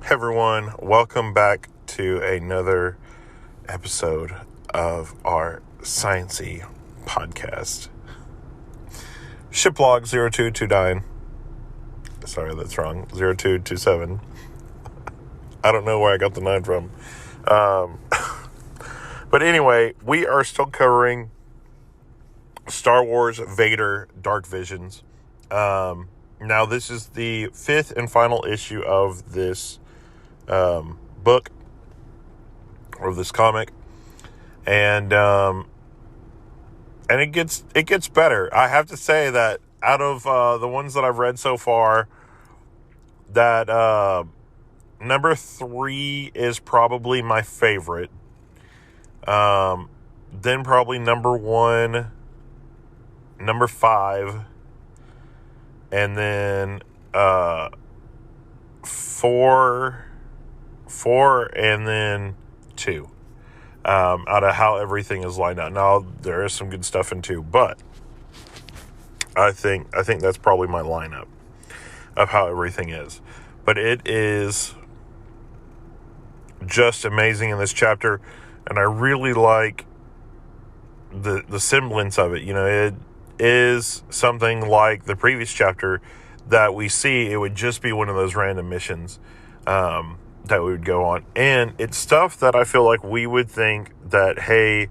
Hey everyone, welcome back to another episode of our Science-y podcast. Shiplog 0229. Sorry, that's wrong. 0227. I don't know where I got the 9 from. But anyway, we are still covering Star Wars Vader Dark Visions. Now, this is the 5th and final issue of this book, or this comic, and it gets better. I have to say that out of the ones that I've read so far, that number 3 is probably my favorite. Then probably number 1, number 5, and then 4, and then 2. Out of how everything is lined out. Now there is some good stuff in 2, but I think that's probably my lineup of how everything is. But it is just amazing in this chapter, and I really like the semblance of it. You know, it is something like the previous chapter that we see. It would just be one of those random missions that we would go on, and it's stuff that I feel like we would think that, hey,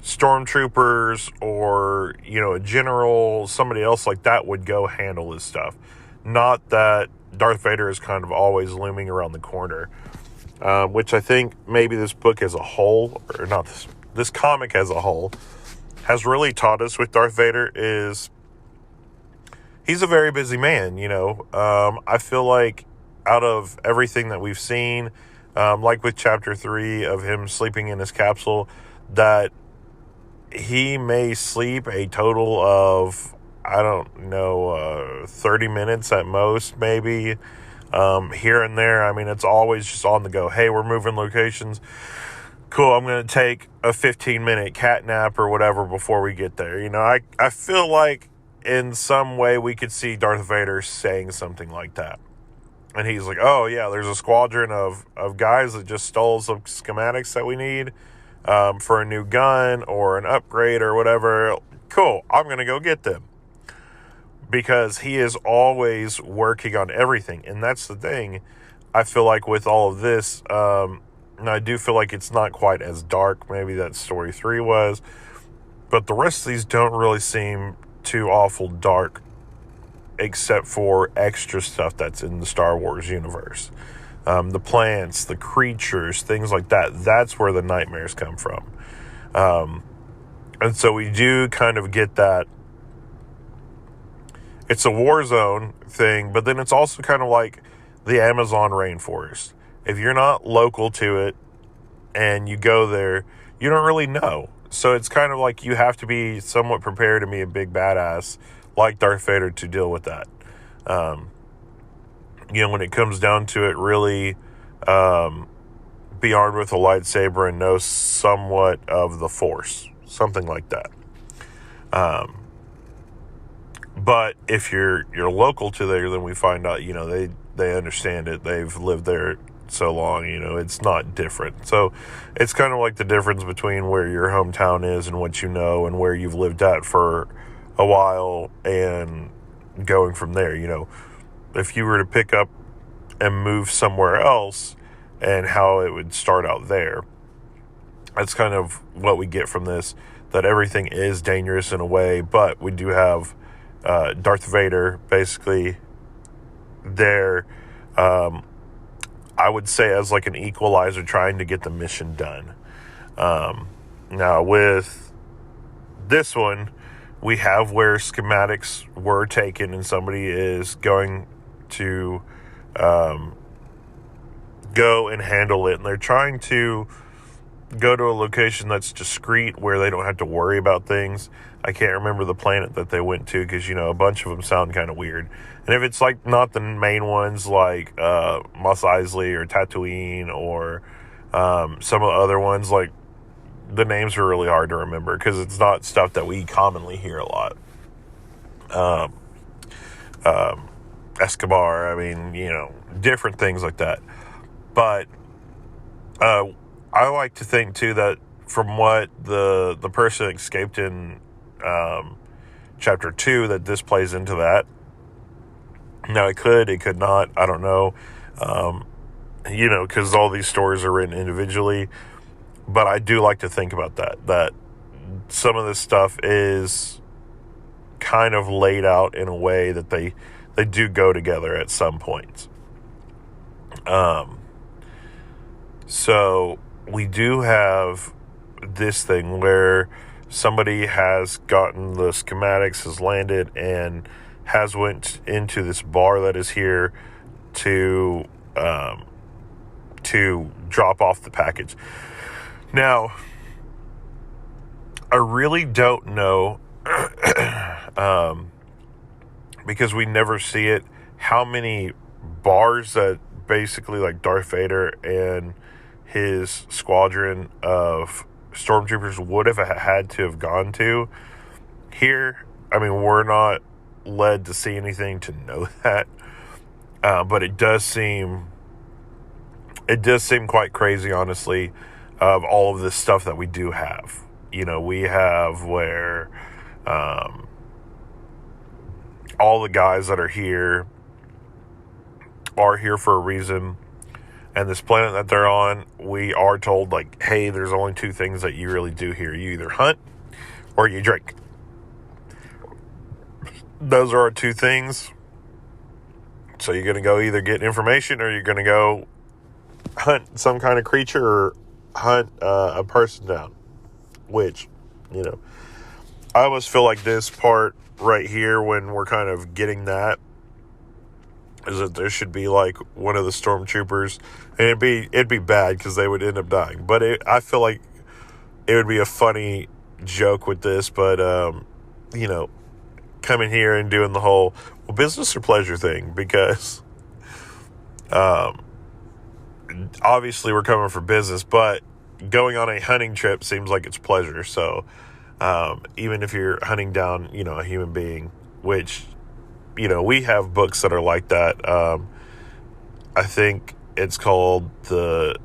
stormtroopers or, you know, a general, somebody else like that would go handle this stuff. Not that Darth Vader is kind of always looming around the corner, which I think maybe this book as a whole, or not this comic as a whole, has really taught us with Darth Vader is he's a very busy man, you know. I feel like out of everything that we've seen, like with chapter 3 of him sleeping in his capsule, that he may sleep a total of, I don't know, 30 minutes at most, maybe, here and there. I mean, it's always just on the go. Hey, we're moving locations. Cool, I'm going to take a 15-minute cat nap or whatever before we get there. You know, I feel like in some way we could see Darth Vader saying something like that. And he's like, oh, yeah, there's a squadron of guys that just stole some schematics that we need for a new gun or an upgrade or whatever. Cool, I'm going to go get them. Because he is always working on everything. And that's the thing, I feel like with all of this, and I do feel like it's not quite as dark, maybe that story 3 was, but the rest of these don't really seem too awful dark, except for extra stuff that's in the Star Wars universe. The plants, the creatures, things like that. That's where the nightmares come from. And so we do kind of get that. It's a war zone thing, but then it's also kind of like the Amazon rainforest. If you're not local to it and you go there, you don't really know. So it's kind of like you have to be somewhat prepared to be a big badass like Darth Vader to deal with that. You know, when it comes down to it, really be armed with a lightsaber and know somewhat of the Force. Something like that. But if you're local to there, then we find out, you know, they understand it. They've lived there so long, you know, it's not different. So it's kind of like the difference between where your hometown is and what you know and where you've lived at for a while and going from there. You know, if you were to pick up and move somewhere else and how it would start out there, that's kind of what we get from this, that everything is dangerous in a way, but we do have Darth Vader basically there, I would say as like an equalizer trying to get the mission done. Now with this one, we have where schematics were taken and somebody is going to go and handle it, and they're trying to go to a location that's discreet where they don't have to worry about things. I can't remember the planet that they went to because, you know, a bunch of them sound kind of weird. And if it's like not the main ones like Mos Eisley or Tatooine or some of the other ones, like the names are really hard to remember because it's not stuff that we commonly hear a lot. Escobar, I mean, you know, different things like that. But I like to think too that from what the person escaped in chapter 2, that this plays into that. Now it could not, I don't know, because all these stories are written individually, but I do like to think about that some of this stuff is kind of laid out in a way that they do go together at some points. So we do have this thing where somebody has gotten the schematics, has landed, and has went into this bar that is here to drop off the package. Now, I really don't know, because we never see it, how many bars that basically like Darth Vader and his squadron of stormtroopers would have had to have gone to here. I mean, we're not led to see anything to know that, but it does seem quite crazy, honestly, of all of this stuff that we do have. We have where all the guys that are here for a reason. And this planet that they're on, we are told, like, hey, there's only two things that you really do here. You either hunt or you drink. Those are our two things. So you're going to go either get information or you're going to go hunt some kind of creature or hunt a person down. Which, I almost feel like this part right here, when we're kind of getting that, is that there should be like one of the stormtroopers, and it'd be bad because they would end up dying. But I feel like it would be a funny joke with this. But coming here and doing the whole business or pleasure thing, because obviously we're coming for business, but going on a hunting trip seems like it's pleasure. So even if you're hunting down, a human being, which, we have books that are like that. I think it's called the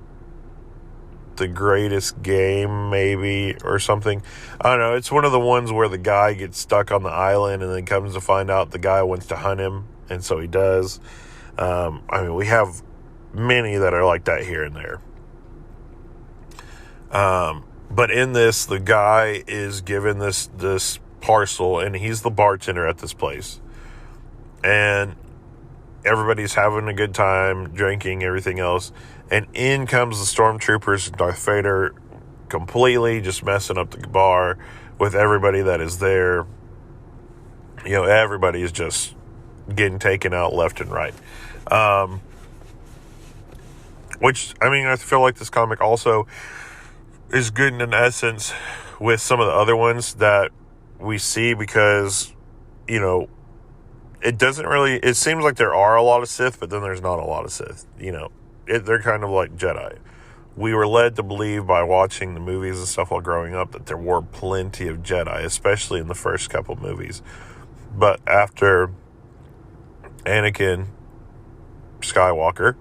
Greatest Game, maybe, or something. I don't know. It's one of the ones where the guy gets stuck on the island and then comes to find out the guy wants to hunt him, and so he does. We have many that are like that here and there. But in this, the guy is given this parcel, and he's the bartender at this place. And everybody's having a good time, drinking, everything else. And in comes the stormtroopers and Darth Vader, completely just messing up the bar with everybody that is there. Everybody is just getting taken out left and right. Which, I feel like this comic also is good in essence with some of the other ones that we see, because, it seems like there are a lot of Sith, but then there's not a lot of Sith. They're kind of like Jedi. We were led to believe by watching the movies and stuff while growing up that there were plenty of Jedi, especially in the first couple movies. But after Anakin Skywalker,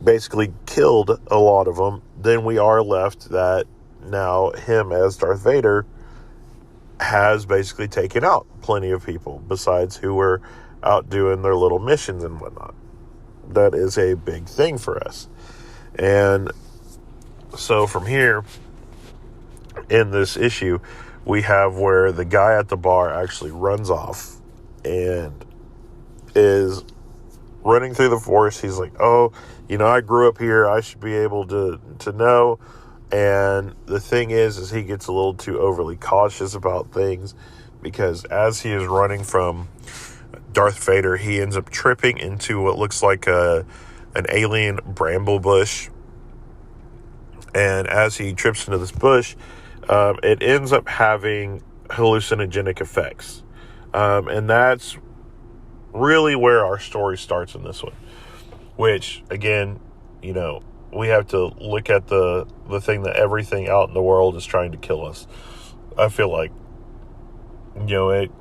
basically killed a lot of them, then we are left that now him as Darth Vader has basically taken out plenty of people besides who were out doing their little missions and whatnot. That is a big thing for us. And so from here, in this issue, we have where the guy at the bar actually runs off and is running through the forest. He's like, I grew up here. I should be able to know. And the thing is he gets a little too overly cautious about things, because as he is running from Darth Vader, he ends up tripping into what looks like an alien bramble bush. And as he trips into this bush, it ends up having hallucinogenic effects. And that's really where our story starts in this one. Which, again, we have to look at the thing that everything out in the world is trying to kill us. I feel like, it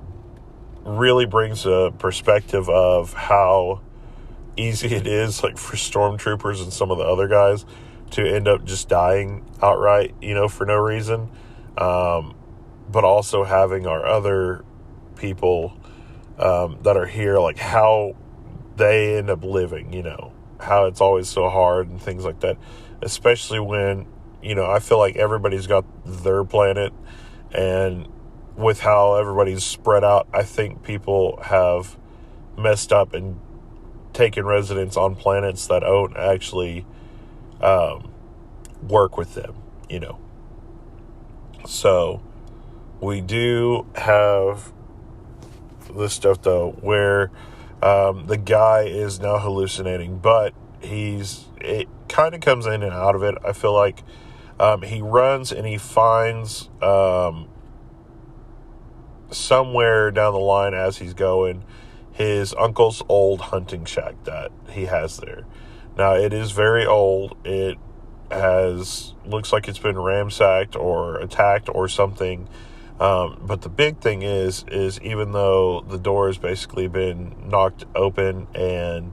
really brings a perspective of how easy it is, like, for stormtroopers and some of the other guys to end up just dying outright, for no reason. But also having our other people that are here, like how they end up living, how it's always so hard and things like that. Especially when, I feel like everybody's got their planet, and with how everybody's spread out, I think people have messed up and taken residence on planets that don't actually work with them, So we do have this stuff, though, where the guy is now hallucinating, but it kind of comes in and out of it. I feel like he runs and he finds somewhere down the line as he's going his uncle's old hunting shack that he has there. Now, it is very old. It looks like it's been ransacked or attacked or something. But the big thing is even though the door has basically been knocked open and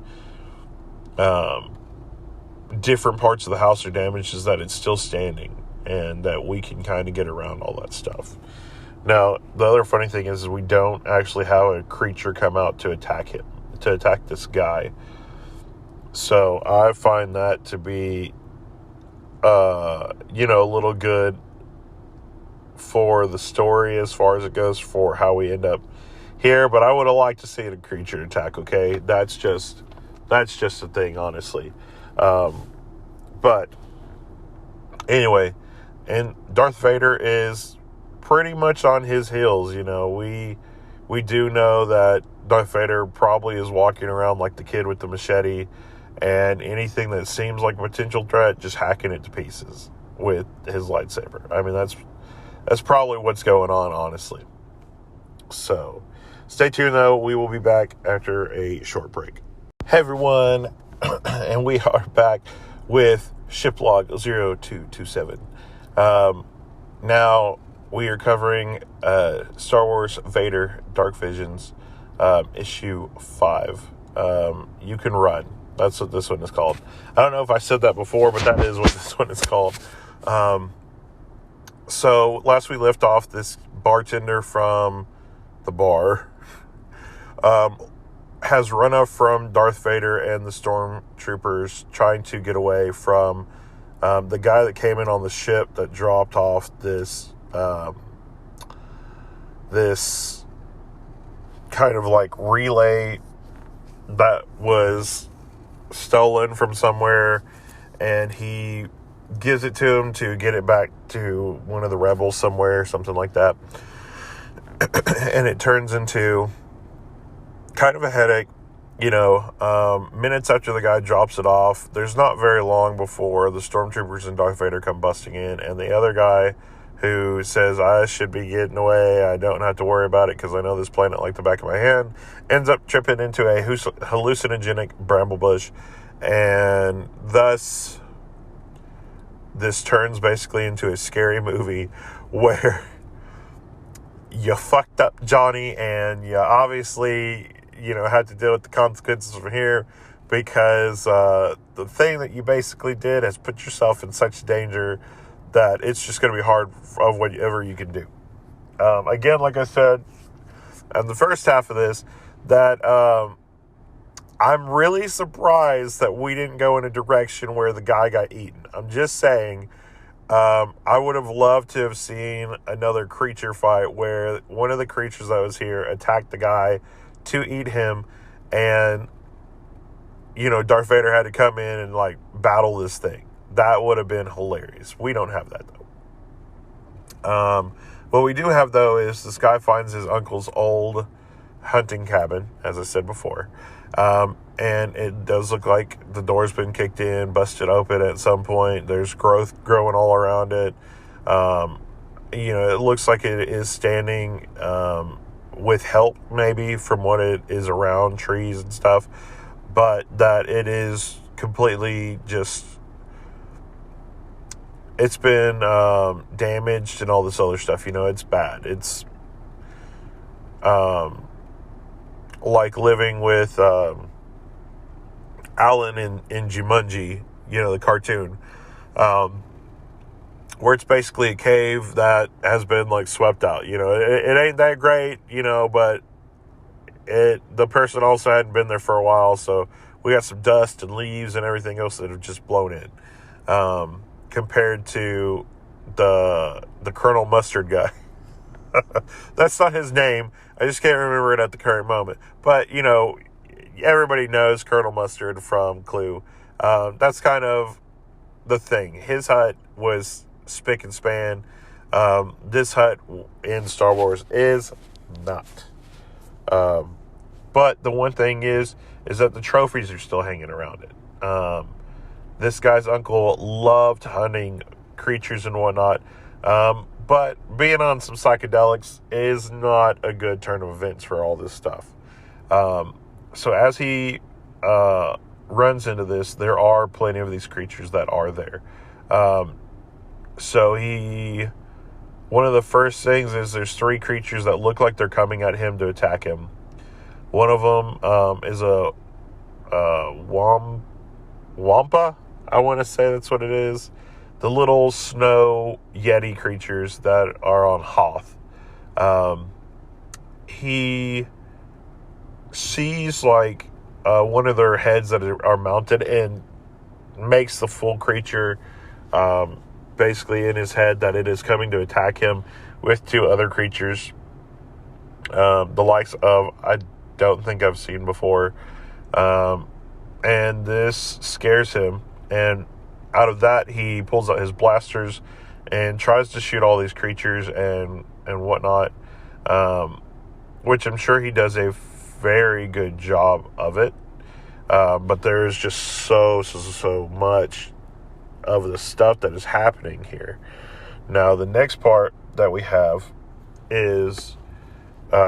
different parts of the house are damaged, is that it's still standing and that we can kind of get around all that stuff. Now, the other funny thing is we don't actually have a creature come out to attack this guy. So I find that to be, a little good for the story as far as it goes for how we end up here. But I would have liked to see a creature attack, okay? That's just a thing, honestly. But anyway, and Darth Vader is pretty much on his heels, we do know that Darth Vader probably is walking around like the kid with the machete, and anything that seems like a potential threat, just hacking it to pieces with his lightsaber. I mean, that's probably what's going on, honestly. So stay tuned, though. We will be back after a short break. Hey, everyone, and we are back with ship log 0227. Now, we are covering Star Wars Vader Dark Visions, issue 5. You Can Run. That's what this one is called. I don't know if I said that before, but that is what this one is called. So last we left off, this bartender from the bar has run up from Darth Vader and the stormtroopers trying to get away from the guy that came in on the ship that dropped off this kind of like relay that was stolen from somewhere, and he gives it to him to get it back to one of the rebels somewhere, something like that. And it turns into kind of a headache, minutes after the guy drops it off. There's not very long before the stormtroopers and Darth Vader come busting in, and the other guy who says, I should be getting away, I don't have to worry about it because I know this planet like the back of my hand, ends up tripping into a hallucinogenic bramble bush, and thus this turns basically into a scary movie where you fucked up Johnny, and you obviously, had to deal with the consequences from here, because the thing that you basically did has put yourself in such danger that it's just going to be hard of whatever you can do. Again, like I said in the first half of this, that I'm really surprised that we didn't go in a direction where the guy got eaten. I'm just saying, I would have loved to have seen another creature fight where one of the creatures that was here attacked the guy to eat him, and, Darth Vader had to come in and, battle this thing. That would have been hilarious. We don't have that, though. What we do have, though, is this guy finds his uncle's old hunting cabin, as I said before. And it does look like the door's been kicked in, busted open at some point. There's growth growing all around it. It looks like it is standing with help, maybe, from what it is around, trees and stuff. But that it is completely just... It's been damaged and all this other stuff. It's bad. It's like living with, Alan in Jumanji, the cartoon, where it's basically a cave that has been like swept out. It ain't that great, but the person also hadn't been there for a while, so we got some dust and leaves and everything else that have just blown in. Compared to the Colonel Mustard guy. That's not his name. I just can't remember it at the current moment. But, everybody knows Colonel Mustard from Clue. That's kind of the thing. His hut was spick and span. This hut in Star Wars is not. But the one thing is that the trophies are still hanging around it. This guy's uncle loved hunting creatures and whatnot. But being on some psychedelics is not a good turn of events for all this stuff. So as he runs into this, there are plenty of these creatures that are there. So one of the first things is there's 3 creatures that look like they're coming at him to attack him. One of them is a wampa, I want to say that's what it is. The little snow yeti creatures that are on Hoth. He sees like one of their heads that are mounted and makes the full creature basically in his head that it is coming to attack him with 2 other creatures. The likes of I don't think I've seen before. And this scares him, and out of that he pulls out his blasters and tries to shoot all these creatures and whatnot, which I'm sure he does a very good job of it, but there's just so much of the stuff that is happening here. Now the next part that we have is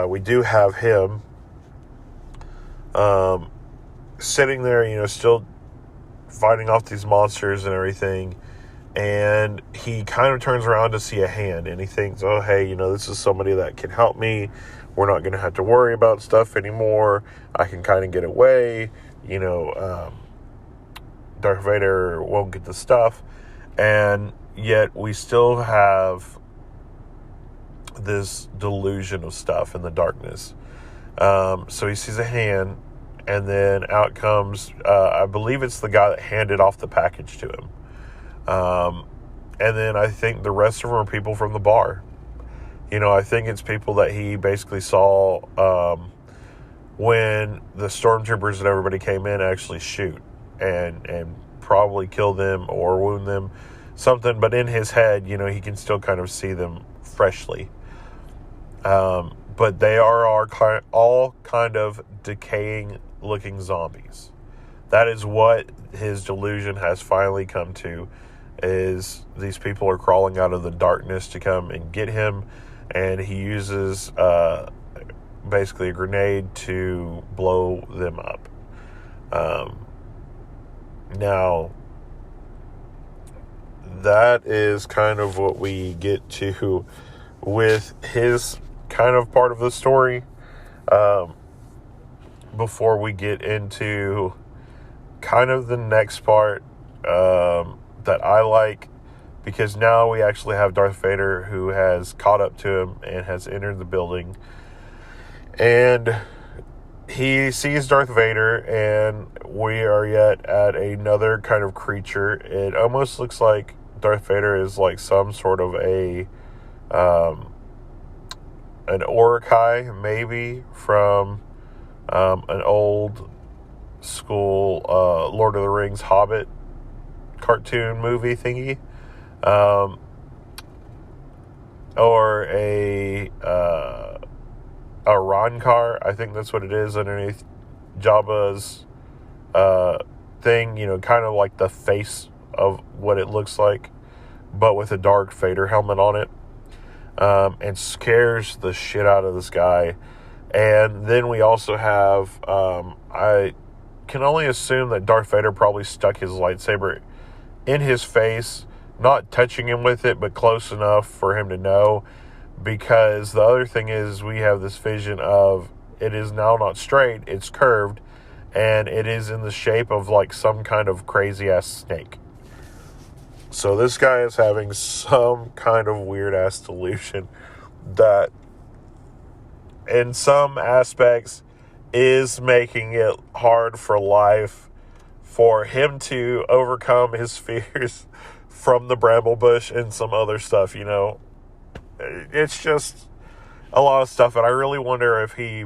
we do have him sitting there, still fighting off these monsters and everything, and he kind of turns around to see a hand, and he thinks, oh, hey, this is somebody that can help me. We're not going to have to worry about stuff anymore. I can kind of get away. Darth Vader won't get the stuff, and yet we still have this delusion of stuff in the darkness. So he sees a hand, and then out comes, I believe it's the guy that handed off the package to him. And then I think the rest of them are people from the bar. I think it's people that he basically saw when the stormtroopers and everybody came in actually shoot and probably kill them or wound them, something. But in his head, he can still kind of see them freshly. But they are all kind of decaying looking zombies. That is what his delusion has finally come to, is these people are crawling out of the darkness to come and get him, and he uses basically a grenade to blow them up. Now that is kind of what we get to with his kind of part of the story, before we get into kind of the next part that I like, because now we actually have Darth Vader, who has caught up to him and has entered the building, and he sees Darth Vader, and we are yet at another kind of creature. It almost looks like Darth Vader is like some sort of an Urukai, maybe, from an old school Lord of the Rings Hobbit cartoon movie thingy, or a Rancor. I think that's what it is, underneath Jabba's thing, kind of like the face of what it looks like, but with a Darth Vader helmet on it, and scares the shit out of this guy. And then we also have, I can only assume that Darth Vader probably stuck his lightsaber in his face, not touching him with it, but close enough for him to know, because the other thing is we have this vision of it is now not straight, it's curved, and it is in the shape of like some kind of crazy ass snake. So this guy is having some kind of weird ass delusion that in some aspects is making it hard for life for him to overcome his fears from the bramble bush and some other stuff, you know. It's just a lot of stuff, and I really wonder if he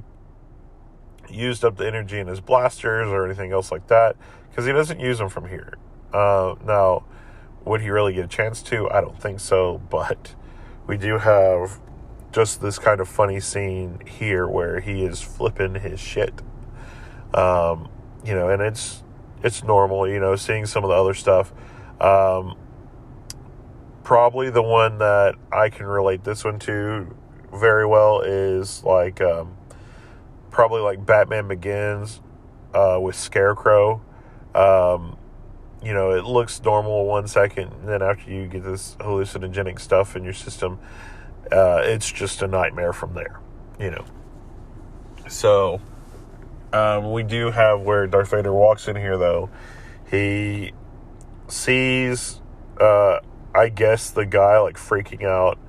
used up the energy in his blasters or anything else like that, because he doesn't use them from here. Now, would he really get a chance to? I don't think so, but we do have just this kind of funny scene here where he is flipping his shit. You know, and it's normal, you know, seeing some of the other stuff. Probably the one that I can relate this one to very well is like, probably like Batman Begins, with Scarecrow. You know, it looks normal 1 second, and then after you get this hallucinogenic stuff in your system, it's just a nightmare from there, you know. So, we do have where Darth Vader walks in here, though. He sees, I guess, the guy, like, freaking out,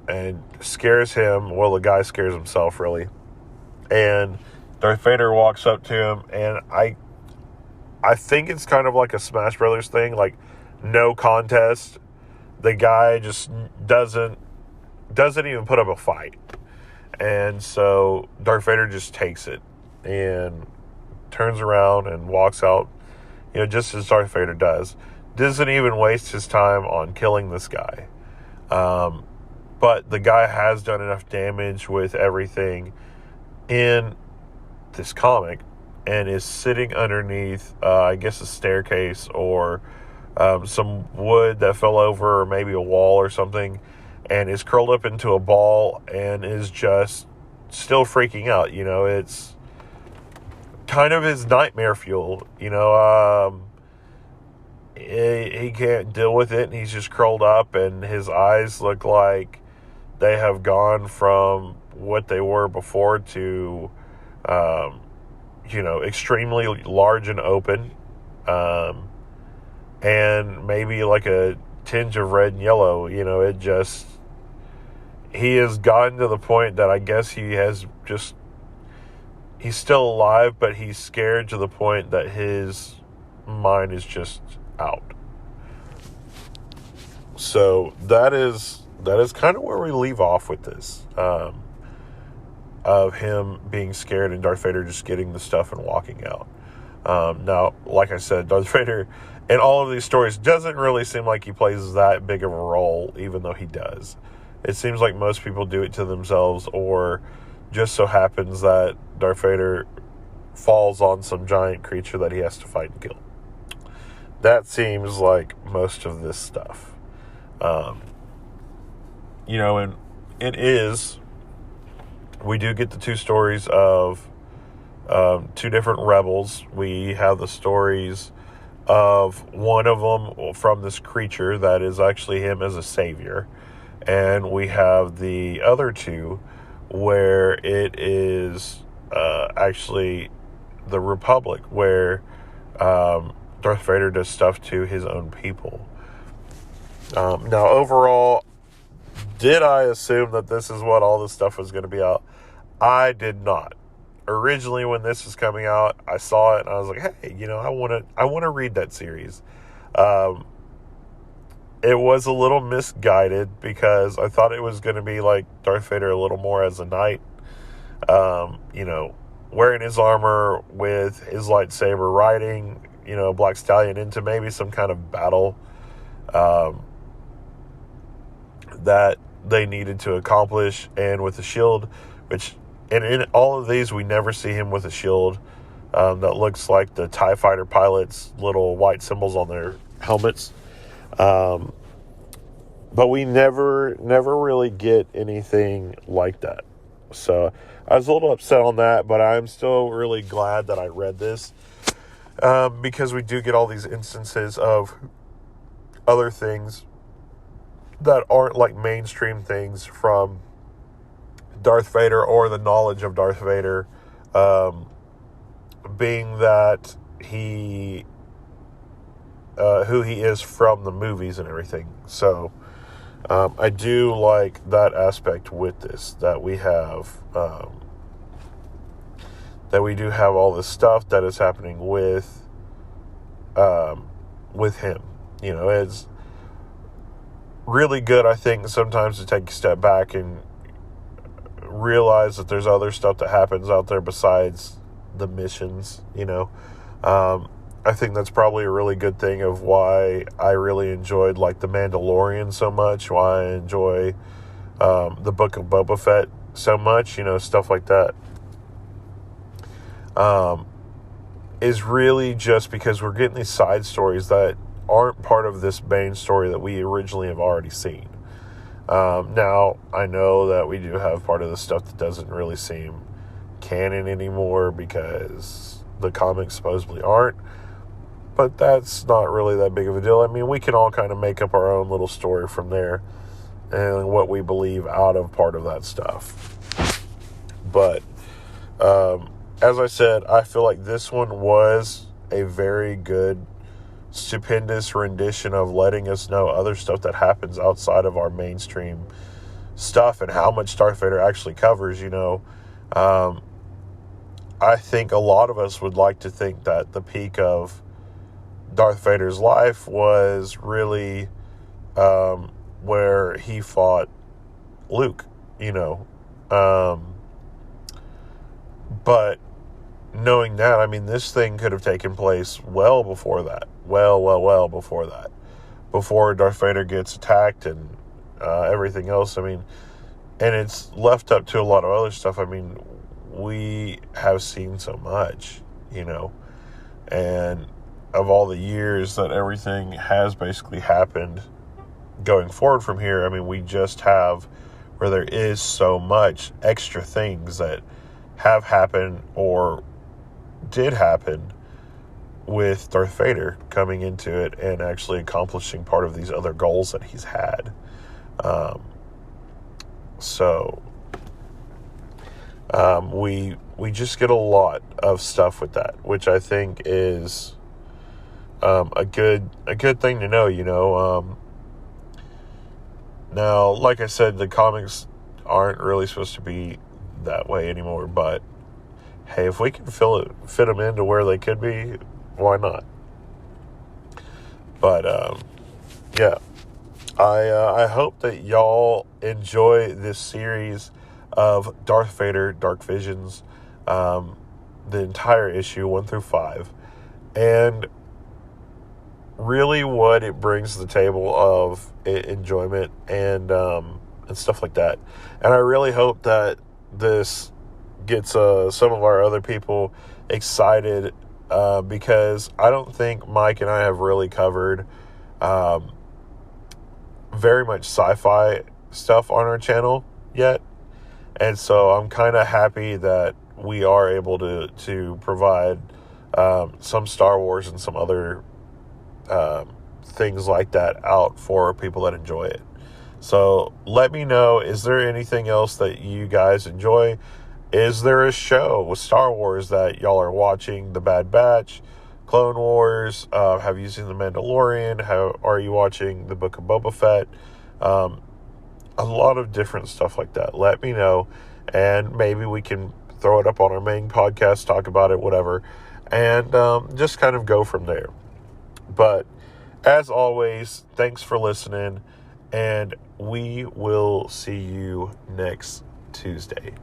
and scares him. Well, the guy scares himself, really. And Darth Vader walks up to him, and I think it's kind of like a Smash Brothers thing, like, no contest. The guy just doesn't even put up a fight. And so Darth Vader just takes it and turns around and walks out, you know, just as Darth Vader does. Doesn't even waste his time on killing this guy. But the guy has done enough damage with everything in this comic and is sitting underneath, I guess, a staircase or some wood that fell over, or maybe a wall or something, and is curled up into a ball and is just still freaking out. You know, it's kind of his nightmare fuel. You know, he can't deal with it, and he's just curled up, and his eyes look like they have gone from what they were before to, you know, extremely large and open, and maybe like a tinge of red and yellow. You know, he has gotten to the point that I guess he's still alive, but he's scared to the point that his mind is just out. So that is kind of where we leave off with this, of him being scared and Darth Vader just getting the stuff and walking out. Now, like I said, Darth Vader in all of these stories doesn't really seem like he plays that big of a role, even though he does. It seems like most people do it to themselves, or just so happens that Darth Vader falls on some giant creature that he has to fight and kill. That seems like most of this stuff. You know, and we do get the two stories of two different rebels. We have the stories of one of them from this creature that is actually him as a savior. And we have the other two where it is actually the Republic, where Darth Vader does stuff to his own people. Now, overall, did I assume that this is what all this stuff was going to be out? I did not. Originally, when this was coming out, I saw it and I was like, "Hey, you know, I want to read that series." It was a little misguided because I thought it was going to be like Darth Vader a little more as a knight, you know, wearing his armor with his lightsaber, riding, you know, Black Stallion into maybe some kind of battle that they needed to accomplish, and with a shield, which in all of these we never see him with a shield that looks like the TIE fighter pilots' little white symbols on their helmets. But we never really get anything like that. So I was a little upset on that, but I'm still really glad that I read this, because we do get all these instances of other things that aren't like mainstream things from Darth Vader or the knowledge of Darth Vader, being that he, who he is from the movies and everything. So, I do like that aspect with this, that we have, that we do have all this stuff that is happening with him. You know, it's really good, I think, sometimes to take a step back and realize that there's other stuff that happens out there besides the missions, you know. I think that's probably a really good thing of why I really enjoyed, like, The Mandalorian so much, why I enjoy the Book of Boba Fett so much, you know, stuff like that. Is really just because we're getting these side stories that aren't part of this main story that we originally have already seen. Now, I know that we do have part of the stuff that doesn't really seem canon anymore because the comics supposedly aren't, but that's not really that big of a deal. I mean, we can all kind of make up our own little story from there and what we believe out of part of that stuff. But, as I said, I feel like this one was a very good, stupendous rendition of letting us know other stuff that happens outside of our mainstream stuff and how much Darth Vader actually covers, you know. I think a lot of us would like to think that the peak of Darth Vader's life was really where he fought Luke, you know. But knowing that, I mean, this thing could have taken place well before that. Well before that. Before Darth Vader gets attacked and everything else. I mean, and it's left up to a lot of other stuff. I mean, we have seen so much, you know. And of all the years that everything has basically happened going forward from here, I mean, we just have where there is so much extra things that have happened or did happen with Darth Vader coming into it and actually accomplishing part of these other goals that he's had. We just get a lot of stuff with that, which I think is a good thing to know, you know. Now, like I said, the comics aren't really supposed to be that way anymore, but hey, if we can fit them into where they could be, why not? But yeah, I hope that y'all enjoy this series of Darth Vader Dark Visions, the entire issue 1 through 5, and really what it brings to the table of enjoyment and stuff like that. And I really hope that this gets some of our other people excited, because I don't think Mike and I have really covered very much sci-fi stuff on our channel yet. And so I'm kind of happy that we are able to provide some Star Wars and some other things like that out for people that enjoy it. So let me know, is there anything else that you guys enjoy? Is there a show with Star Wars that y'all are watching? The Bad Batch, Clone Wars, have you seen The Mandalorian? How are you watching the Book of Boba Fett? A lot of different stuff like that. Let me know, and maybe we can throw it up on our main podcast, talk about it, whatever, and just kind of go from there. But as always, thanks for listening, and we will see you next Tuesday.